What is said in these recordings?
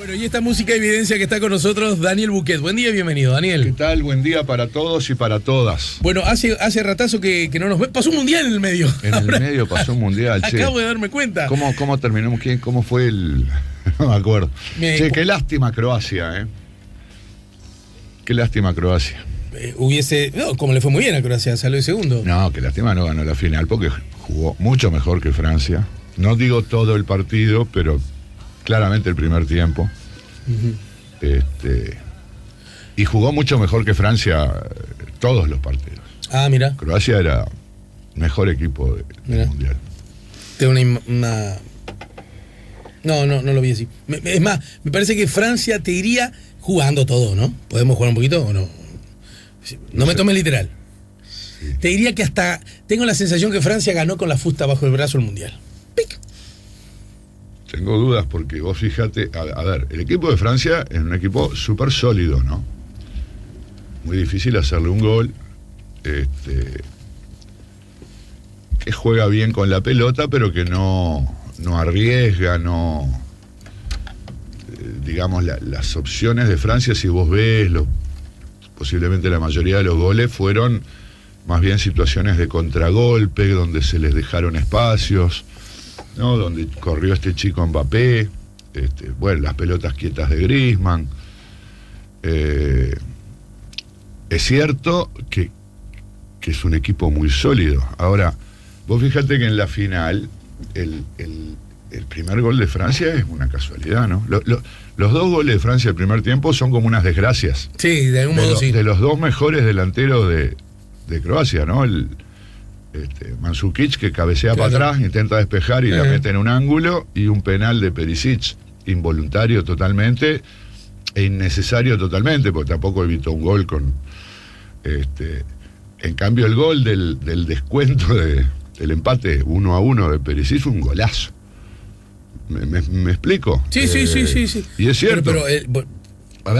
Bueno, y esta música evidencia que está con nosotros Daniel Buquet. Buen día, bienvenido, Daniel. ¿Qué tal? Buen día para todos y para todas. Bueno, hace ratazo que no nos ve. Pasó un mundial en el medio. En el medio pasó un mundial, che. Acabo de darme cuenta. ¿Cómo terminamos? ¿Cómo fue el...? No me acuerdo. Che, qué lástima Croacia, ¿eh? Qué lástima Croacia. No, como le fue muy bien a Croacia, salió de segundo. No, qué lástima no ganó la final, porque jugó mucho mejor que Francia. No digo todo el partido, pero claramente el primer tiempo. Uh-huh. Y jugó mucho mejor que Francia todos los partidos. Ah, mira. Croacia era mejor equipo del Mundial. Tengo una... No lo vi así. Es más, me parece que Francia te iría jugando todo, ¿no? ¿Podemos jugar un poquito o no? No me tomes literal. Sí. Te diría que hasta tengo la sensación que Francia ganó con la fusta bajo el brazo el Mundial. ¡Pic! Tengo dudas porque vos fíjate, a ver, el equipo de Francia es un equipo súper sólido, ¿no? Muy difícil hacerle un gol. Que juega bien con la pelota, pero que no arriesga, digamos, las opciones de Francia, si vos ves, posiblemente la mayoría de los goles fueron más bien situaciones de contragolpe, donde se les dejaron espacios, ¿no? Donde corrió este chico Mbappé, bueno, las pelotas quietas de Griezmann. Es cierto que es un equipo muy sólido. Ahora, vos fíjate que en la final el primer gol de Francia es una casualidad, ¿no? Los dos goles de Francia el primer tiempo son como unas desgracias. Sí, de algún modo sí. De los dos mejores delanteros de Croacia, ¿no? Mandžukić, que cabecea para atrás, intenta despejar y la mete en un ángulo, y un penal de Perisic, involuntario totalmente e innecesario totalmente, porque tampoco evitó un gol con... En cambio, el gol del descuento del empate 1-1 de Perisic fue un golazo. ¿Me explico? Sí. Y es cierto. Pero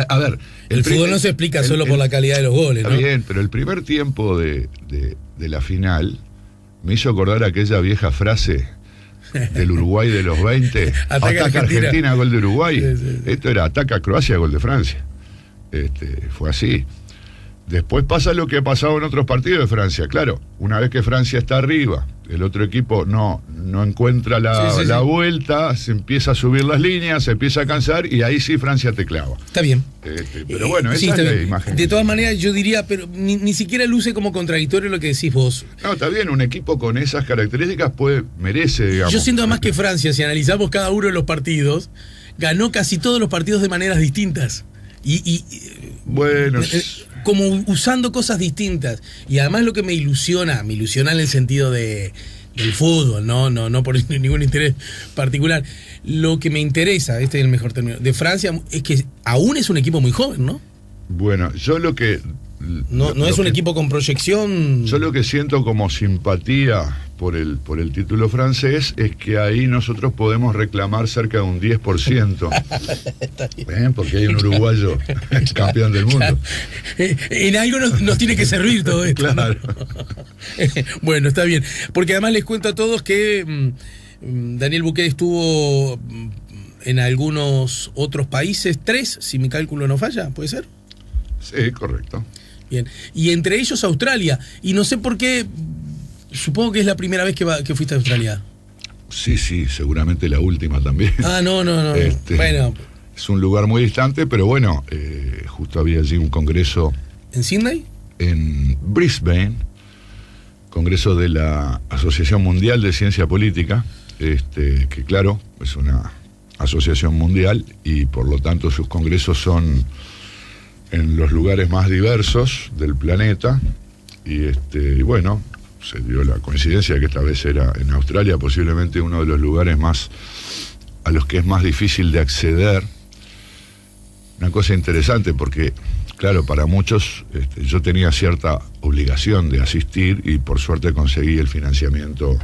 a ver, el fútbol no se explica solo por la calidad de los goles, ¿no? Está bien, pero el primer tiempo de la final me hizo acordar aquella vieja frase del Uruguay de los 20. Ataca Argentina, gol de Uruguay. Sí. Esto era ataca Croacia, gol de Francia. Fue así. Después pasa lo que ha pasado en otros partidos de Francia. Claro, una vez que Francia está arriba, el otro equipo no encuentra la vuelta, se empieza a subir las líneas, se empieza a cansar, y ahí sí Francia te clava. Está bien. Pero bueno, esa es la imagen. De todas maneras, yo diría, pero ni siquiera luce como contradictorio lo que decís vos. No, está bien, un equipo con esas características merece, digamos. Yo siento además que Francia, si analizamos cada uno de los partidos, ganó casi todos los partidos de maneras distintas. Bueno, como usando cosas distintas. Y además lo que me ilusiona en el sentido del fútbol, no por ningún interés particular. Lo que me interesa, este es el mejor término, de Francia, es que aún es un equipo muy joven, ¿no? Bueno, yo lo que... No es un equipo con proyección... Yo lo que siento como simpatía por el título francés es que ahí nosotros podemos reclamar cerca de un 10%. Porque hay un uruguayo campeón del mundo. Claro. En algo nos tiene que servir todo esto. Claro. ¿No? Bueno, está bien. Porque además les cuento a todos que Daniel Buquet estuvo en algunos otros países, 3, si mi cálculo no falla, ¿puede ser? Sí, correcto. Bien. Y entre ellos Australia. Y no sé por qué, supongo que es la primera vez que fuiste a Australia. Sí, seguramente la última también. Ah, no. Bueno. Es un lugar muy distante, pero bueno, justo había allí un congreso. ¿En Sydney? En Brisbane, congreso de la Asociación Mundial de Ciencia Política, que claro, es una asociación mundial y por lo tanto sus congresos son en los lugares más diversos del planeta, y bueno, se dio la coincidencia que esta vez era en Australia, posiblemente uno de los lugares más a los que es más difícil de acceder. Una cosa interesante porque, claro, para muchos yo tenía cierta obligación de asistir, y por suerte conseguí el financiamiento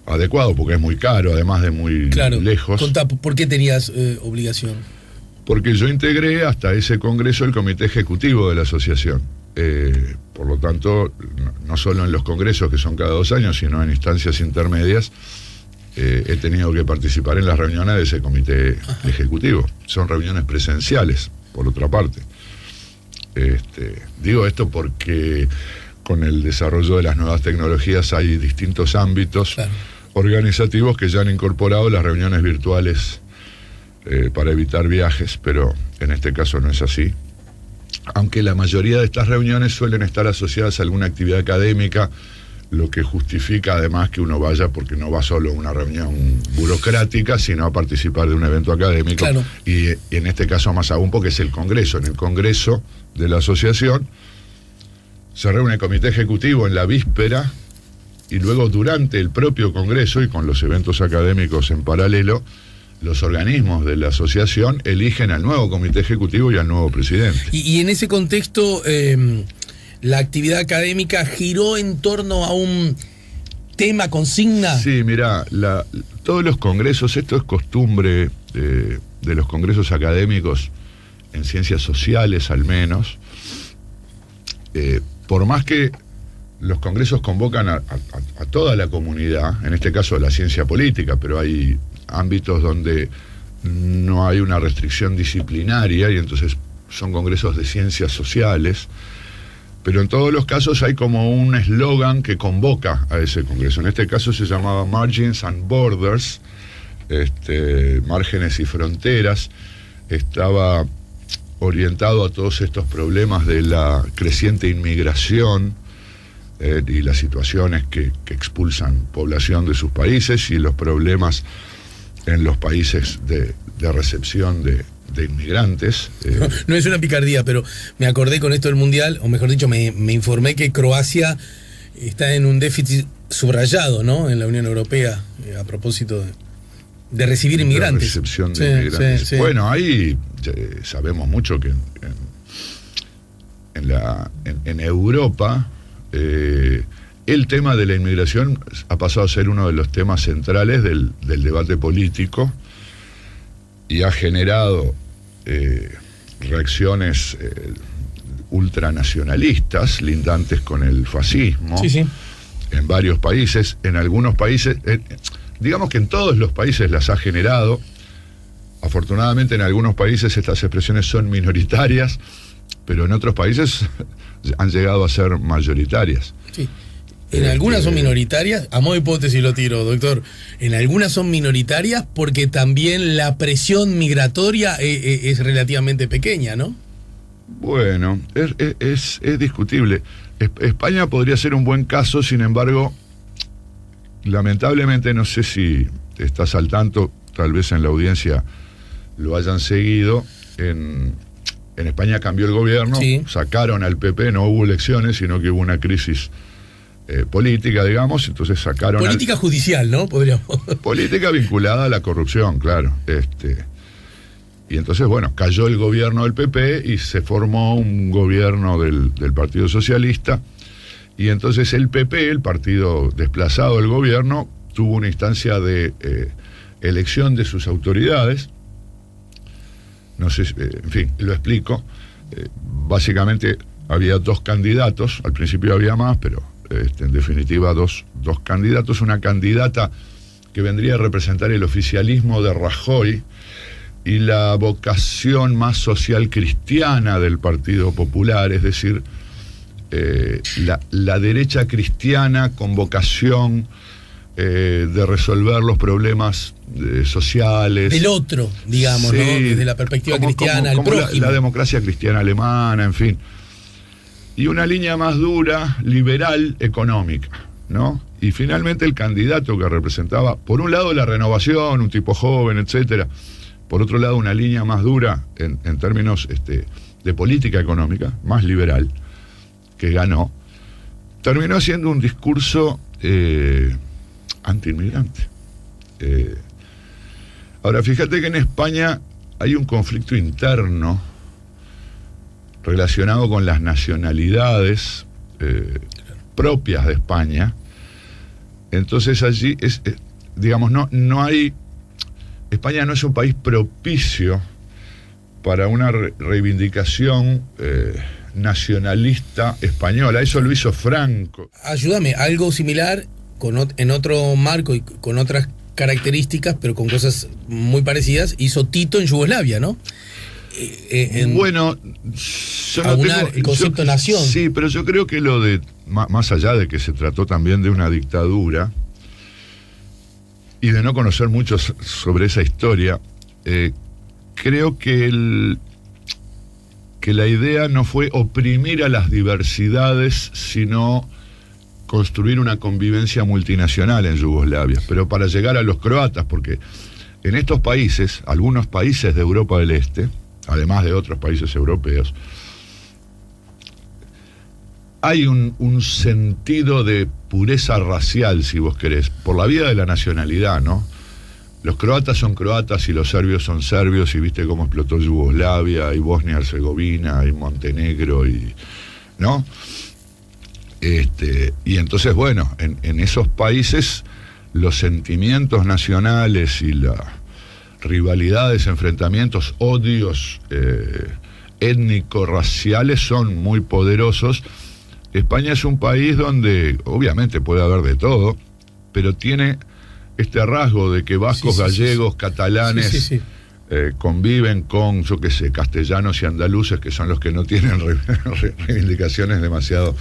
adecuado, porque es muy caro, además de muy lejos. Contá, ¿por qué tenías obligación? Porque yo integré hasta ese congreso el comité ejecutivo de la asociación. Por lo tanto, no solo en los congresos, que son cada 2 años, sino en instancias intermedias, he tenido que participar en las reuniones de ese comité ejecutivo. Son reuniones presenciales, por otra parte. Digo esto porque con el desarrollo de las nuevas tecnologías hay distintos ámbitos organizativos que ya han incorporado las reuniones virtuales para evitar viajes, pero en este caso no es así. Aunque la mayoría de estas reuniones suelen estar asociadas a alguna actividad académica, lo que justifica además que uno vaya, porque no va solo a una reunión burocrática, sino a participar de un evento académico. Claro. Y en este caso más aún porque es el Congreso. En el Congreso de la asociación se reúne el comité ejecutivo en la víspera y luego durante el propio Congreso y con los eventos académicos en paralelo, los organismos de la asociación eligen al nuevo comité ejecutivo y al nuevo presidente. Y en ese contexto, la actividad académica giró en torno a un tema, consigna. Sí, mirá, todos los congresos, esto es costumbre de los congresos académicos en ciencias sociales al menos, por más que los congresos convocan a toda la comunidad, en este caso la ciencia política, pero hay ámbitos donde no hay una restricción disciplinaria y entonces son congresos de ciencias sociales, pero en todos los casos hay como un eslogan que convoca a ese congreso. En este caso se llamaba Margins and Borders, márgenes y fronteras. Estaba orientado a todos estos problemas de la creciente inmigración y las situaciones que expulsan población de sus países y los problemas en los países de recepción de inmigrantes. No es una picardía, pero me acordé con esto del Mundial, o mejor dicho, me informé que Croacia está en un déficit subrayado, ¿no?, en la Unión Europea, a propósito de recibir inmigrantes. De recepción de inmigrantes. Sí. Bueno, ahí sabemos mucho que en Europa el tema de la inmigración ha pasado a ser uno de los temas centrales del debate político y ha generado reacciones ultranacionalistas, lindantes con el fascismo, en varios países. En algunos países, digamos que en todos los países las ha generado. Afortunadamente en algunos países estas expresiones son minoritarias, pero en otros países han llegado a ser mayoritarias. Sí. En algunas son minoritarias, a modo de hipótesis lo tiro, doctor. En algunas son minoritarias porque también la presión migratoria es relativamente pequeña, ¿no? Bueno, es discutible. España podría ser un buen caso, sin embargo, lamentablemente, no sé si estás al tanto, tal vez en la audiencia lo hayan seguido, en España cambió el gobierno, sacaron al PP, no hubo elecciones, sino que hubo una crisis política, digamos, entonces sacaron... Política judicial, ¿no? Podríamos... Política vinculada a la corrupción, claro. Y entonces, bueno, cayó el gobierno del PP y se formó un gobierno del Partido Socialista, y entonces el PP, el partido desplazado del gobierno, tuvo una instancia de elección de sus autoridades. No sé, en fin, lo explico. Básicamente había dos candidatos, al principio había más, pero en definitiva dos candidatos. Una candidata que vendría a representar el oficialismo de Rajoy y la vocación más social cristiana del Partido Popular, es decir, la derecha cristiana con vocación de resolver los problemas sociales. Del otro, digamos, ¿no? Desde la perspectiva cristiana, el prójimo. La democracia cristiana alemana, en fin. Y una línea más dura, liberal, económica, ¿no? Y finalmente el candidato que representaba, por un lado la renovación, un tipo joven, etcétera, por otro lado una línea más dura en términos de política económica, más liberal, que ganó, terminó haciendo un discurso antiinmigrante. Ahora, fíjate que en España hay un conflicto interno relacionado con las nacionalidades propias de España. Entonces allí digamos, no hay... España no es un país propicio para una reivindicación nacionalista española. Eso lo hizo Franco. Ayúdame, algo similar en otro marco y con otras características, pero con cosas muy parecidas, hizo Tito en Yugoslavia, ¿no? Bueno, yo no tengo el concepto nación. Sí, pero yo creo que lo de, más allá de que se trató también de una dictadura y de no conocer mucho sobre esa historia, creo que la idea no fue oprimir a las diversidades, sino construir una convivencia multinacional en Yugoslavia, pero para llegar a los croatas, porque en estos países, algunos países de Europa del Este, además de otros países europeos, hay un sentido de pureza racial, si vos querés, por la vía de la nacionalidad, ¿no? Los croatas son croatas y los serbios son serbios, y viste cómo explotó Yugoslavia, y Bosnia-Herzegovina, y Montenegro, ¿no? Y entonces, bueno, en esos países los sentimientos nacionales y las rivalidades, enfrentamientos, odios étnico-raciales son muy poderosos. España es un país donde obviamente puede haber de todo, pero tiene este rasgo de que vascos, gallegos, catalanes conviven con, yo qué sé, castellanos y andaluces, que son los que no tienen reivindicaciones demasiado...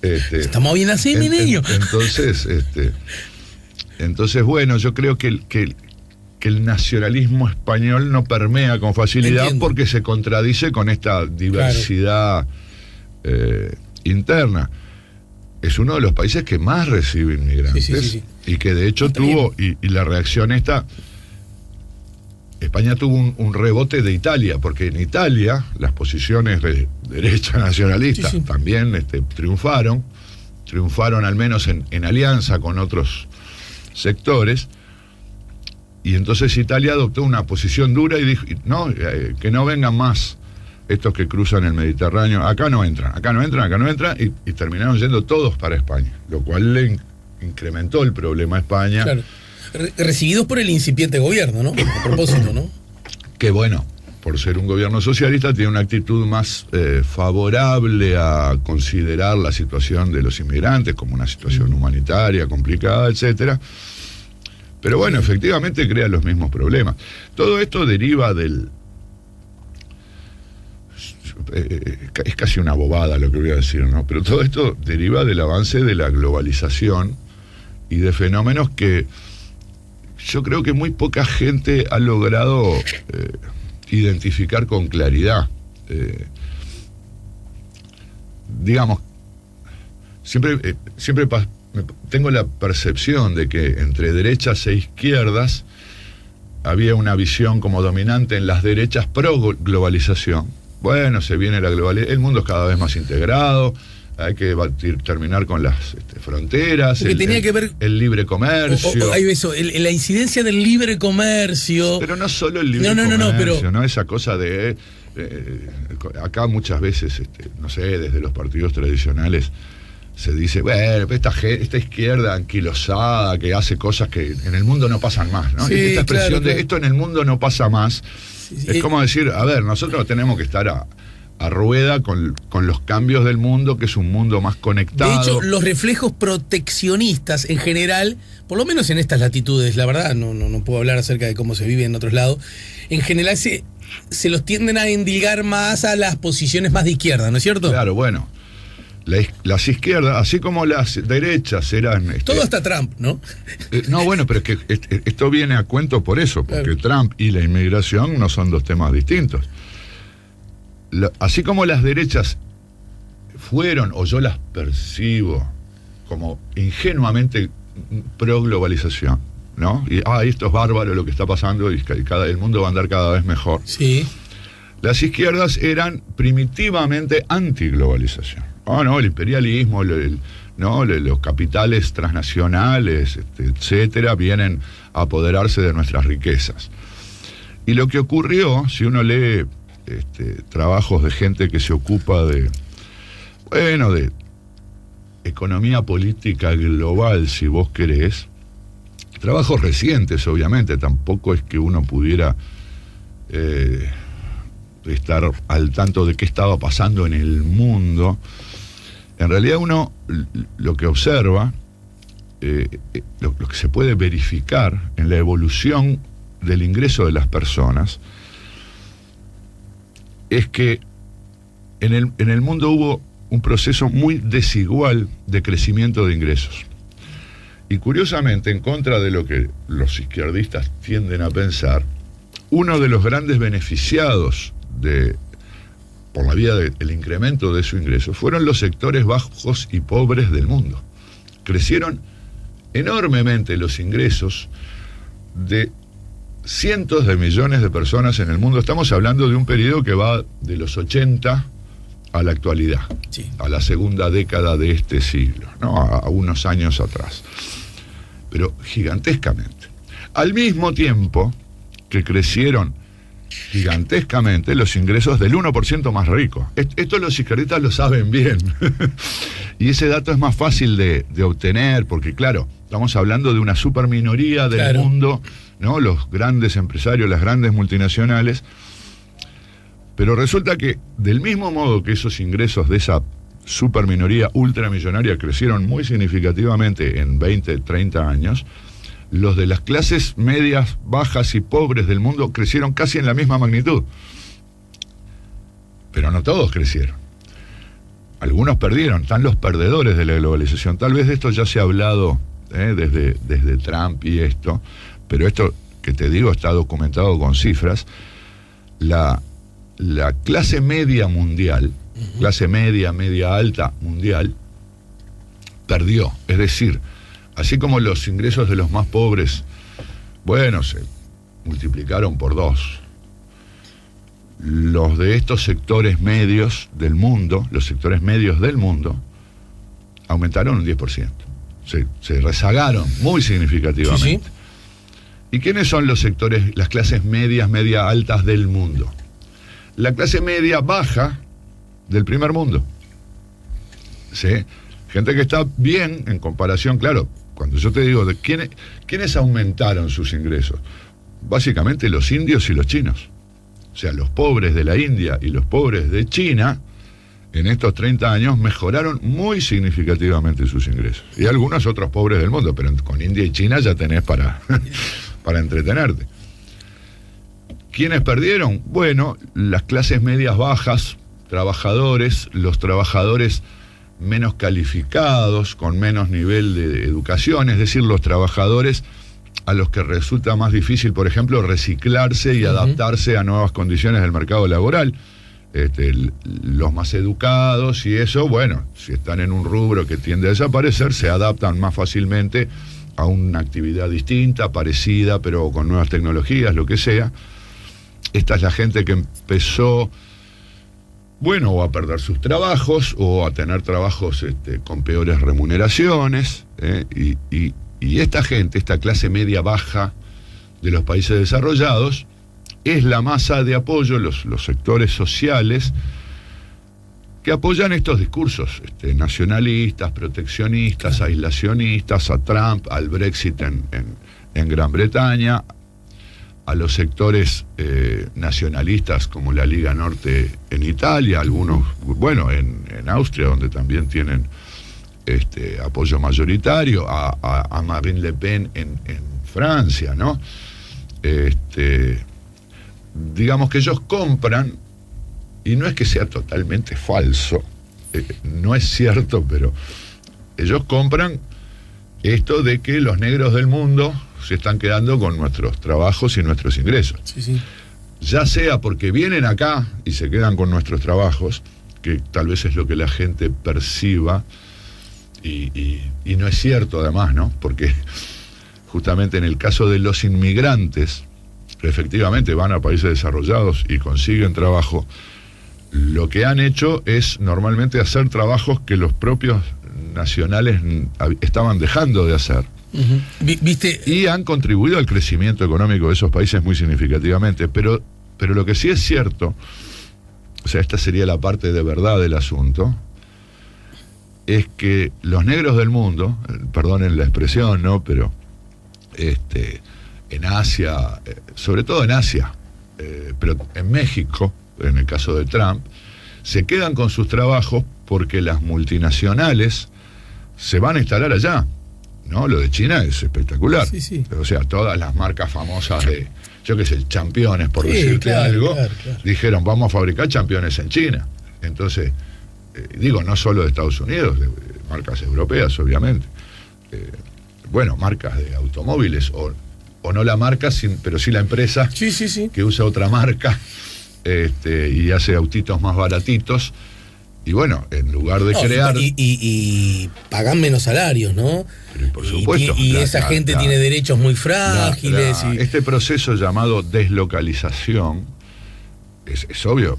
Estamos bien así, mi niño. Entonces, bueno, yo creo que el nacionalismo español no permea con facilidad. Entiendo. Porque se contradice con esta diversidad interna. Es uno de los países que más recibe inmigrantes y que de hecho tuvo, y la reacción España tuvo un rebote de Italia, porque en Italia las posiciones de derecha nacionalista también triunfaron al menos en alianza con otros sectores, y entonces Italia adoptó una posición dura y dijo, no, que no vengan más estos que cruzan el Mediterráneo, acá no entran, y terminaron yendo todos para España, lo cual le incrementó el problema a España. Claro. Recibidos por el incipiente gobierno, ¿no? A propósito, ¿no? Que bueno, por ser un gobierno socialista, tiene una actitud más favorable a considerar la situación de los inmigrantes como una situación humanitaria, complicada, etcétera. Pero bueno, efectivamente crea los mismos problemas. Todo esto deriva del... es casi una bobada lo que voy a decir, ¿no? Pero todo esto deriva del avance de la globalización y de fenómenos que yo creo que muy poca gente ha logrado identificar con claridad. Digamos, siempre tengo la percepción de que entre derechas e izquierdas había una visión como dominante en las derechas pro globalización. Bueno, se viene la globalización, el mundo es cada vez más integrado, hay que terminar con las fronteras, el libre comercio. Hay eso, la incidencia del libre comercio. Pero no solo el libre comercio, ¿no? Esa cosa de... acá muchas veces, no sé, desde los partidos tradicionales se dice, bueno, esta izquierda anquilosada que hace cosas que en el mundo no pasan más, ¿no? Esta expresión de esto en el mundo no pasa más, es como decir, a ver, nosotros tenemos que estar a rueda con los cambios del mundo, que es un mundo más conectado. De hecho, los reflejos proteccionistas en general, por lo menos en estas latitudes, la verdad, no puedo hablar acerca de cómo se vive en otros lados, en general se los tienden a endilgar más a las posiciones más de izquierda, ¿no es cierto? Claro, bueno. Las izquierdas, así como las derechas eran... todo hasta Trump, ¿no? No, bueno, pero es que esto viene a cuento por eso, porque Trump y la inmigración no son dos temas distintos. Así como las derechas fueron, o yo las percibo, como ingenuamente pro globalización, ¿no? Y esto es bárbaro lo que está pasando y el mundo va a andar cada vez mejor. Sí. Las izquierdas eran primitivamente anti-globalización. No, el imperialismo, los capitales transnacionales, etcétera, vienen a apoderarse de nuestras riquezas. Y lo que ocurrió, si uno lee trabajos de gente que se ocupa de economía política global, si vos querés, trabajos recientes, obviamente, tampoco es que uno pudiera estar al tanto de qué estaba pasando en el mundo. En realidad uno lo que observa lo que se puede verificar en la evolución del ingreso de las personas es que en el mundo hubo un proceso muy desigual de crecimiento de ingresos. Y curiosamente, en contra de lo que los izquierdistas tienden a pensar, uno de los grandes beneficiados por la vía del incremento de su ingreso fueron los sectores bajos y pobres del mundo. Crecieron enormemente los ingresos de cientos de millones de personas en el mundo. Estamos hablando de un periodo que va de los 80 a la actualidad, sí, a la segunda década de este siglo, ¿no? A unos años atrás. Pero gigantescamente. Al mismo tiempo que crecieron gigantescamente los ingresos del 1% más rico. Esto los izquierdistas lo saben bien. Y ese dato es más fácil de obtener, porque claro, estamos hablando de una superminoría del mundo, ¿no? Los grandes empresarios, las grandes multinacionales. Pero resulta que, del mismo modo que esos ingresos de esa superminoría ultramillonaria crecieron muy significativamente en 20, 30 años, los de las clases medias, bajas y pobres del mundo crecieron casi en la misma magnitud. Pero no todos crecieron. Algunos perdieron, están los perdedores de la globalización. Tal vez de esto ya se ha hablado desde Trump y esto, pero esto que te digo está documentado con cifras. La clase media mundial, clase media, media alta mundial, perdió. Es decir, así como los ingresos de los más pobres, bueno, se multiplicaron por 2. Los de estos sectores medios del mundo, los sectores medios del mundo, aumentaron un 10%. Se rezagaron muy significativamente. Sí, sí. ¿Y quiénes son los sectores, las clases medias, media altas del mundo? La clase media baja del primer mundo. ¿Sí? Gente que está bien en comparación, claro. Cuando yo te digo de quiénes aumentaron sus ingresos, básicamente los indios y los chinos. O sea, los pobres de la India y los pobres de China, en estos 30 años mejoraron muy significativamente sus ingresos. Y algunos otros pobres del mundo, pero con India y China ya tenés para entretenerte. ¿Quiénes perdieron? Bueno, las clases medias bajas, trabajadores, los trabajadores menos calificados, con menos nivel de educación, es decir, los trabajadores a los que resulta más difícil, por ejemplo, reciclarse y adaptarse a nuevas condiciones del mercado laboral. Los más educados y eso, bueno, si están en un rubro que tiende a desaparecer, se adaptan más fácilmente a una actividad distinta, parecida, pero con nuevas tecnologías, lo que sea. Esta es la gente que empezó, bueno, o a perder sus trabajos, o a tener trabajos con peores remuneraciones, y esta gente, esta clase media baja de los países desarrollados, es la masa de apoyo, los sectores sociales que apoyan estos discursos nacionalistas, proteccionistas, aislacionistas, a Trump, al Brexit en Gran Bretaña, a los sectores nacionalistas como la Liga Norte en Italia, algunos, bueno, en Austria, donde también tienen apoyo mayoritario, a Marine Le Pen en Francia, ¿no? Digamos que ellos compran, y no es que sea totalmente falso, no es cierto, pero ellos compran esto de que los negros del mundo se están quedando con nuestros trabajos y nuestros ingresos. Sí, sí. Ya sea porque vienen acá y se quedan con nuestros trabajos, que tal vez es lo que la gente perciba, y no es cierto además, ¿no? Porque justamente en el caso de los inmigrantes, efectivamente van a países desarrollados y consiguen trabajo, lo que han hecho es normalmente hacer trabajos que los propios nacionales estaban dejando de hacer. ¿Viste? Y han contribuido al crecimiento económico de esos países muy significativamente, pero lo que sí es cierto, o sea, esta sería la parte de verdad del asunto, es que los negros del mundo, perdonen la expresión, ¿no? Pero en Asia, sobre todo en Asia, pero en México, en el caso de Trump, se quedan con sus trabajos porque las multinacionales se van a instalar allá. No, lo de China es espectacular. Sí, sí. O sea, todas las marcas famosas de, yo qué sé, Championes, por Sí, decirte claro, algo, claro. dijeron, vamos a fabricar Championes en China. Entonces, digo, no solo de Estados Unidos, de marcas europeas, obviamente. Bueno, marcas de automóviles, o no la marca, pero sí la empresa Sí, sí, sí. que usa otra marca y hace autitos más baratitos. Y bueno, en lugar de No, crear... y pagan menos salarios, ¿no? Pero por supuesto. Y esa gente tiene derechos muy frágiles. Este proceso llamado deslocalización, es obvio,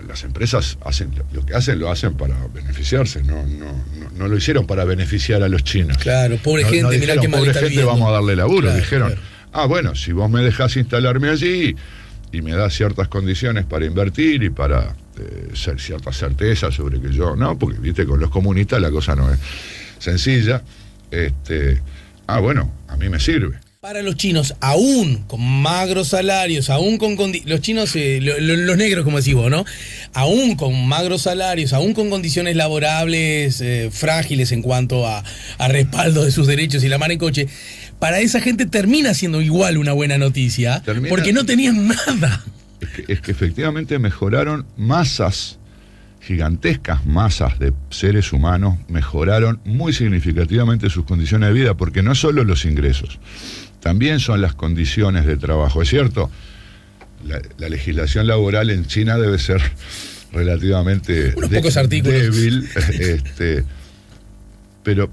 las empresas hacen lo que hacen, lo hacen para beneficiarse, no lo hicieron para beneficiar a los chinos. Claro, pobre gente, mirá dijeron, qué mal pobre está gente, viviendo. vamos a darle laburo. Claro, Dijeron, claro. bueno, si vos me dejás instalarme allí y me das ciertas condiciones para invertir y para ser cierta certeza sobre que yo, no, porque viste, con los comunistas la cosa no es sencilla, bueno, a mí me sirve. Para los chinos, aún con magros salarios, aún con los chinos, los negros, como decís vos, ¿no? Aún con magros salarios, aún con condiciones laborables frágiles en cuanto a respaldo de sus derechos y la mano en coche, para esa gente termina siendo igual una buena noticia, porque no tenían nada. Es que efectivamente mejoraron gigantescas masas de seres humanos, mejoraron muy significativamente sus condiciones de vida, porque no solo los ingresos, también son las condiciones de trabajo. Es cierto, la legislación laboral en China debe ser relativamente unos pocos artículos débil,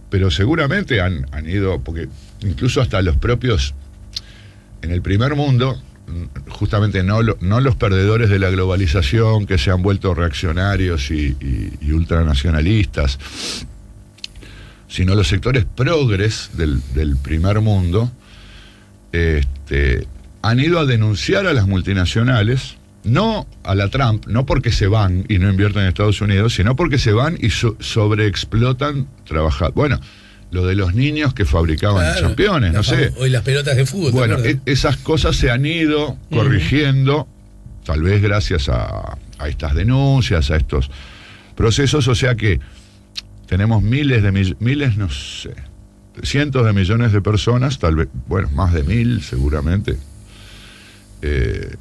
pero seguramente han ido, porque incluso hasta los propios, en el primer mundo, justamente no los perdedores de la globalización que se han vuelto reaccionarios y ultranacionalistas, sino los sectores progres del primer mundo, han ido a denunciar a las multinacionales, no a la Trump, no porque se van y no invierten en Estados Unidos, sino porque se van y sobreexplotan trabajadores. Bueno, lo de los niños que fabricaban Championes, no sé. Hoy las pelotas de fútbol. Bueno, esas cosas se han ido corrigiendo, tal vez gracias a estas denuncias, a estos procesos, o sea que tenemos no sé, cientos de millones de personas, tal vez, bueno, más de 1.000 seguramente,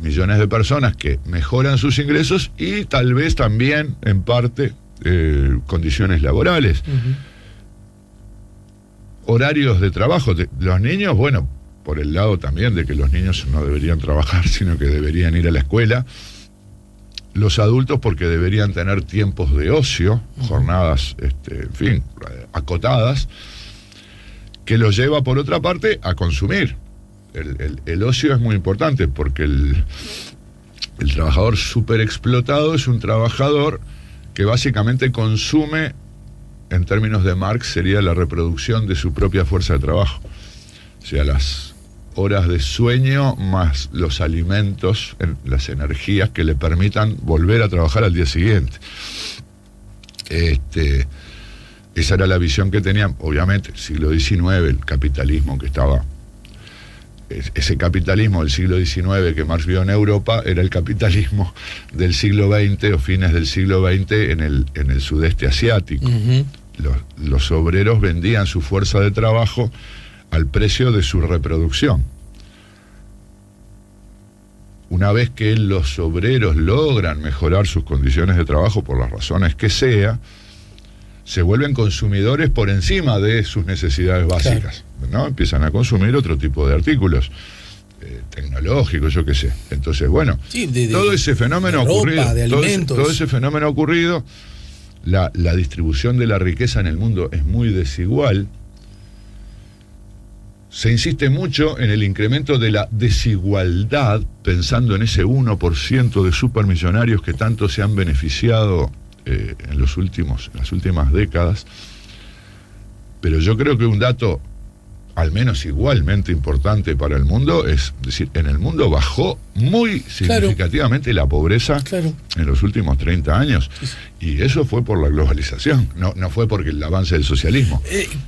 millones de personas que mejoran sus ingresos y tal vez también, en parte, condiciones laborales. Horarios de trabajo. Los niños, bueno, por el lado también de que los niños no deberían trabajar, sino que deberían ir a la escuela. Los adultos porque deberían tener tiempos de ocio, jornadas, en fin, acotadas, que los lleva, por otra parte, a consumir. El ocio es muy importante porque el trabajador superexplotado es un trabajador que básicamente consume, en términos de Marx, sería la reproducción de su propia fuerza de trabajo. O sea, las horas de sueño más los alimentos, las energías que le permitan volver a trabajar al día siguiente. Esa era la visión que tenían, obviamente, el siglo XIX, el capitalismo que estaba... Ese capitalismo del siglo XIX que Marx vio en Europa era el capitalismo del siglo XX o fines del siglo XX en el sudeste asiático. Los obreros vendían su fuerza de trabajo al precio de su reproducción. Una vez que los obreros logran mejorar sus condiciones de trabajo por las razones que sea, se vuelven consumidores por encima de sus necesidades básicas, ¿no? Empiezan a consumir otro tipo de artículos tecnológicos, yo qué sé. Entonces, bueno, sí, todo ese fenómeno ocurrido, de alimentos. Todo ese fenómeno ocurrido, la distribución de la riqueza en el mundo es muy desigual. Se insiste mucho en el incremento de la desigualdad, pensando en ese 1% de supermillonarios que tanto se han beneficiado en las últimas décadas. Pero yo creo que un dato al menos igualmente importante para el mundo es decir, en el mundo bajó muy significativamente la pobreza en los últimos 30 años, y eso fue por la globalización, no fue porque el avance del socialismo.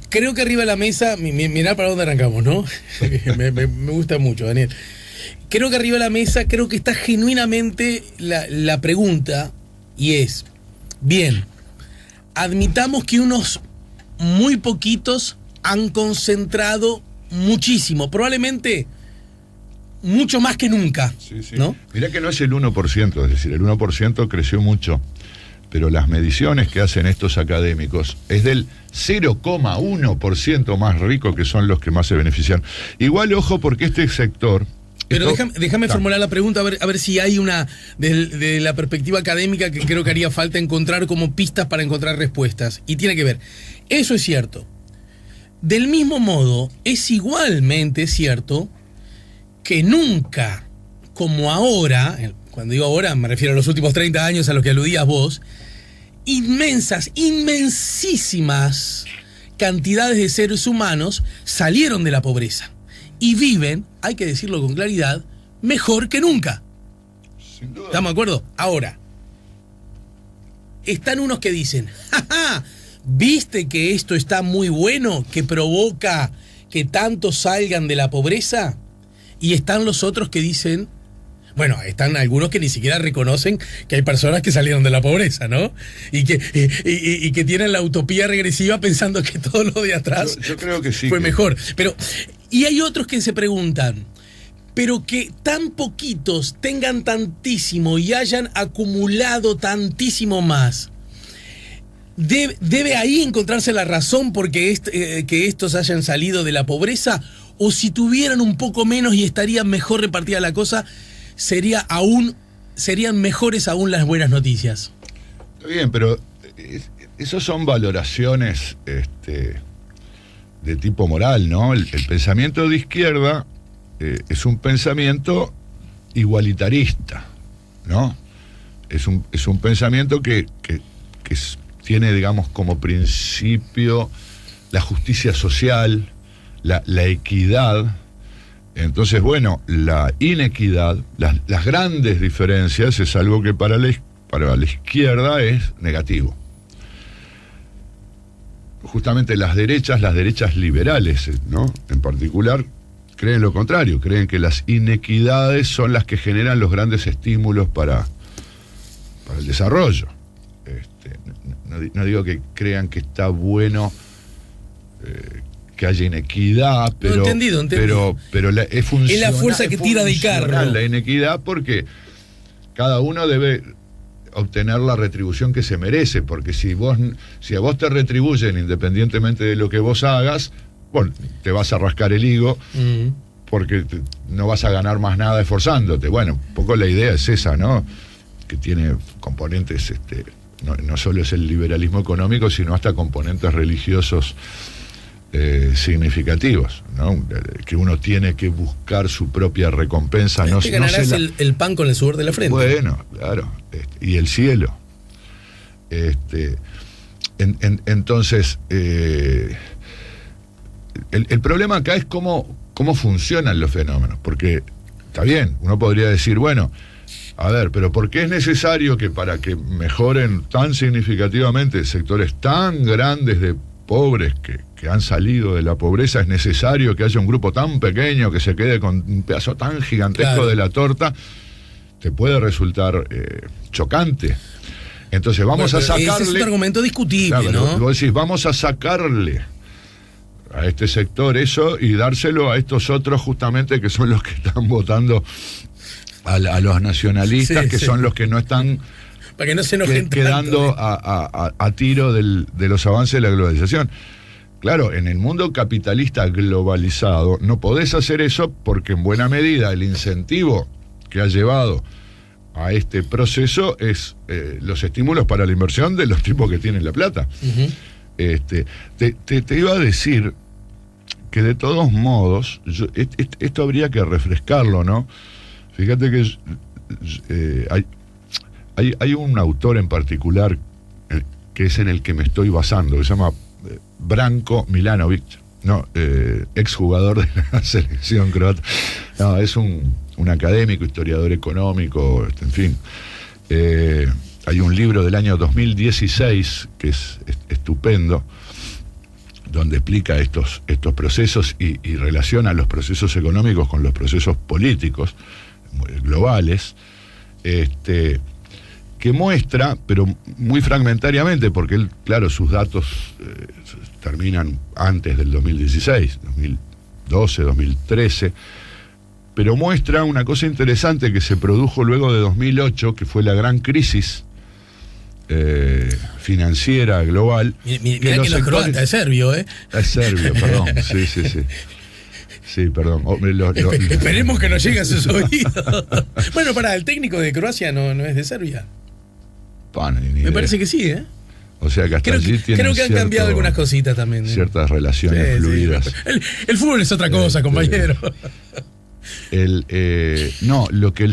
Creo que arriba de la mesa, mirá para dónde arrancamos, ¿no? me gusta mucho, Daniel. Creo que arriba de la mesa, creo que está genuinamente la pregunta, y es, bien, admitamos que unos muy poquitos han concentrado muchísimo, probablemente mucho más que nunca, Sí, sí. ¿no? Mirá que no es el 1%, es decir, el 1% creció mucho, pero las mediciones que hacen estos académicos es del 0,1% más rico, que son los que más se benefician. Igual, ojo, porque este sector... Pero déjame formular la pregunta, a ver si hay una, de la perspectiva académica, que creo que haría falta encontrar como pistas para encontrar respuestas. Y tiene que ver, eso es cierto. Del mismo modo, es igualmente cierto que nunca, como ahora, cuando digo ahora me refiero a los últimos 30 años a los que aludías vos, inmensísimas cantidades de seres humanos salieron de la pobreza y viven, hay que decirlo con claridad, mejor que nunca. Sin duda. ¿Estamos de acuerdo? Ahora, están unos que dicen, ¡jaja! ¿Viste que esto está muy bueno, que provoca que tantos salgan de la pobreza? Y están los otros que dicen, bueno, están algunos que ni siquiera reconocen que hay personas que salieron de la pobreza, ¿no? Y que tienen la utopía regresiva pensando que todo lo de atrás Yo creo que sí, fue que... mejor. Pero, y hay otros que se preguntan, pero que tan poquitos tengan tantísimo y hayan acumulado tantísimo más, ¿debe ahí encontrarse la razón por que estos hayan salido de la pobreza? ¿O si tuvieran un poco menos y estarían mejor repartida la cosa, serían mejores aún las buenas noticias? Está bien, pero esos son valoraciones de tipo moral, ¿no? El pensamiento de izquierda es un pensamiento igualitarista, ¿no? Es un pensamiento que tiene, digamos, como principio la justicia social, la equidad. Entonces, bueno, la inequidad, las grandes diferencias es algo que para la izquierda es negativo. Justamente las derechas liberales, ¿no? En particular, creen lo contrario, creen que las inequidades son las que generan los grandes estímulos para el desarrollo. No digo que crean que está bueno que haya inequidad, pero no, entendido. pero es funcional. Es la fuerza que tira del carro. La inequidad, porque cada uno debe obtener la retribución que se merece, porque si a vos te retribuyen independientemente de lo que vos hagas, bueno, te vas a rascar el higo, porque no vas a ganar más nada esforzándote. Bueno, un poco la idea es esa, ¿no? Que tiene componentes, no solo es el liberalismo económico, sino hasta componentes religiosos significativos, ¿no? Que uno tiene que buscar su propia recompensa. Ganarás el pan con el sudor de la frente. Bueno, claro, y el cielo. Entonces, el problema acá es cómo funcionan los fenómenos, porque está bien, uno podría decir, bueno, a ver, pero ¿por qué es necesario que para que mejoren tan significativamente sectores tan grandes de pobres que han salido de la pobreza, es necesario que haya un grupo tan pequeño que se quede con un pedazo tan gigantesco, claro, de la torta? Te puede resultar chocante. Entonces vamos a sacarle... Ese es un argumento discutible, claro, ¿no? Vos decís, vamos a sacarle a este sector eso y dárselo a estos otros justamente que son los que están votando a los nacionalistas, sí, que sí, son los que no están... Para que no se enojen quedando a tiro de los avances de la globalización. Claro, en el mundo capitalista globalizado no podés hacer eso, porque en buena medida el incentivo que ha llevado a este proceso es los estímulos para la inversión de los tipos que tienen la plata. Te iba a decir que de todos modos, esto habría que refrescarlo, ¿no? Fíjate que hay un autor en particular que es en el que me estoy basando, que se llama Branko Milanovic, exjugador de la selección croata. No, es un académico, historiador económico, en fin. Hay un libro del año 2016 que es estupendo, donde explica estos procesos y relaciona los procesos económicos con los procesos políticos globales. que muestra, pero muy fragmentariamente, porque él, claro, sus datos terminan antes del 2016, 2012, 2013, pero muestra una cosa interesante que se produjo luego de 2008, que fue la gran crisis financiera global. Mira que los croatas, es serbio, ¿eh? Es serbio, perdón, sí. Sí, perdón. Esperemos que no llegue a sus oídos. Bueno, el técnico de Croacia no es de Serbia. Me parece que sí, ¿eh? O sea que hasta allí creo que han cambiado algunas cositas también. Ciertas relaciones fluidas. Sí. El fútbol es otra cosa, compañero. No, lo que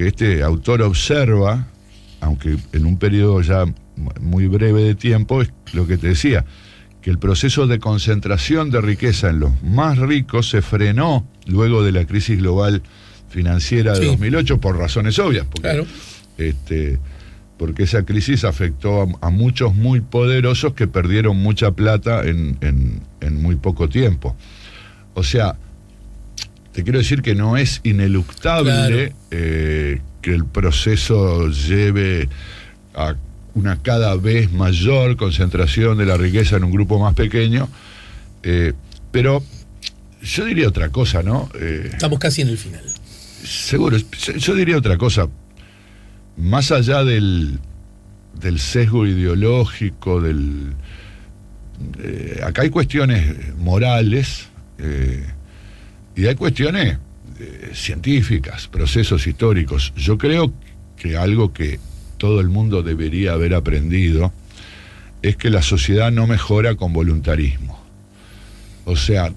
este autor observa, aunque en un periodo ya muy breve de tiempo, es lo que te decía, que el proceso de concentración de riqueza en los más ricos se frenó luego de la crisis global financiera de 2008 por razones obvias, porque, claro. Porque esa crisis afectó a muchos muy poderosos que perdieron mucha plata en muy poco tiempo. O sea, te quiero decir que no es ineluctable, claro, que el proceso lleve a una cada vez mayor concentración de la riqueza en un grupo más pequeño, pero yo diría otra cosa, ¿no? Estamos casi en el final. Seguro, yo diría otra cosa, más allá del sesgo ideológico, acá hay cuestiones morales y hay cuestiones científicas, procesos históricos. Yo creo que algo que todo el mundo debería haber aprendido es que la sociedad no mejora con voluntarismo. O sea,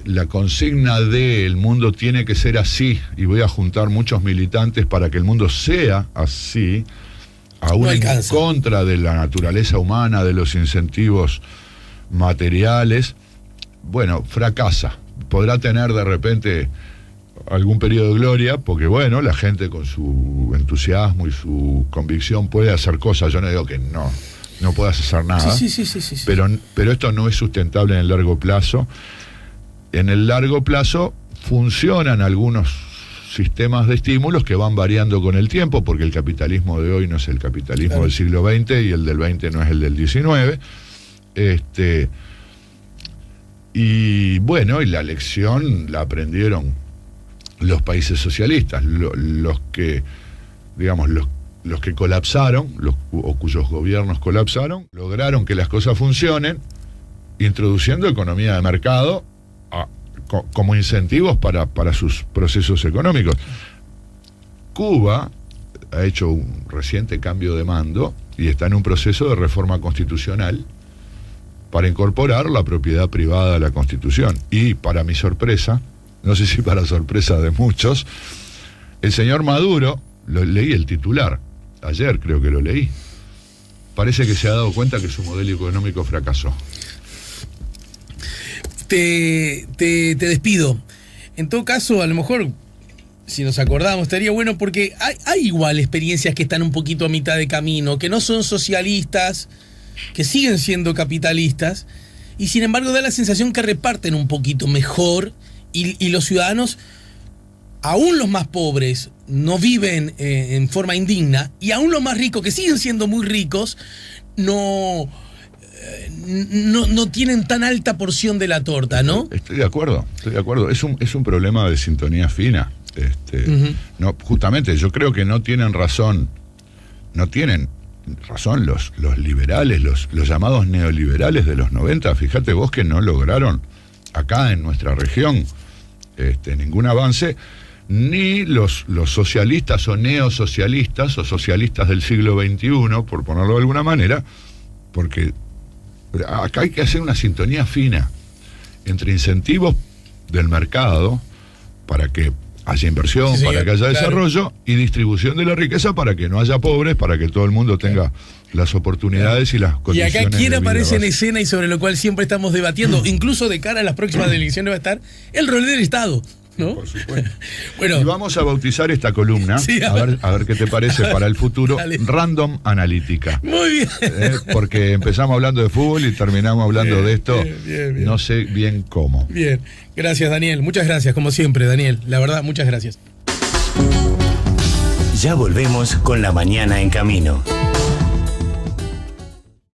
la consigna de el mundo tiene que ser así y voy a juntar muchos militantes para que el mundo sea así, aún en contra de la naturaleza humana, de los incentivos materiales, bueno, fracasa. Podrá tener de repente algún periodo de gloria, porque bueno, la gente con su entusiasmo y su convicción puede hacer cosas. Yo no digo que no puedas hacer nada, sí. Pero esto no es sustentable en el largo plazo. En el largo plazo funcionan algunos sistemas de estímulos que van variando con el tiempo, porque el capitalismo de hoy no es el capitalismo del siglo XX y el del XX no es el del XIX. Y bueno, y la lección la aprendieron los países socialistas, los que colapsaron, o cuyos gobiernos colapsaron, lograron que las cosas funcionen, introduciendo economía de mercado como incentivos para sus procesos económicos. Cuba ha hecho un reciente cambio de mando y está en un proceso de reforma constitucional para incorporar la propiedad privada a la Constitución. Y para mi sorpresa, no sé si para sorpresa de muchos, el señor Maduro, leí el titular, ayer creo que lo leí, parece que se ha dado cuenta que su modelo económico fracasó. Te despido. En todo caso, a lo mejor, si nos acordamos, estaría bueno porque hay igual experiencias que están un poquito a mitad de camino, que no son socialistas, que siguen siendo capitalistas, y sin embargo da la sensación que reparten un poquito mejor, y los ciudadanos, aún los más pobres, no viven en forma indigna, y aún los más ricos, que siguen siendo muy ricos, no tienen tan alta porción de la torta, ¿no? Estoy de acuerdo. Es un problema de sintonía fina. No, justamente, yo creo que no tienen razón los liberales, los llamados neoliberales de los 90. Fíjate vos que no lograron acá en nuestra región ningún avance, ni los socialistas o neosocialistas o socialistas del siglo XXI, por ponerlo de alguna manera, porque acá hay que hacer una sintonía fina entre incentivos del mercado para que haya inversión, para que haya desarrollo, y distribución de la riqueza para que no haya pobres, para que todo el mundo tenga las oportunidades y las condiciones. Y acá quién aparece en escena y sobre lo cual siempre estamos debatiendo, incluso de cara a las próximas elecciones va a estar el rol del Estado, ¿no? Por supuesto. Bueno, y vamos a bautizar esta columna, a ver qué te parece para el futuro, Dale. Random Analítica. Muy bien. Porque empezamos hablando de fútbol y terminamos hablando de esto, bien. No sé bien cómo. Bien, gracias Daniel, muchas gracias como siempre Daniel, la verdad, muchas gracias. Ya volvemos con La Mañana en Camino.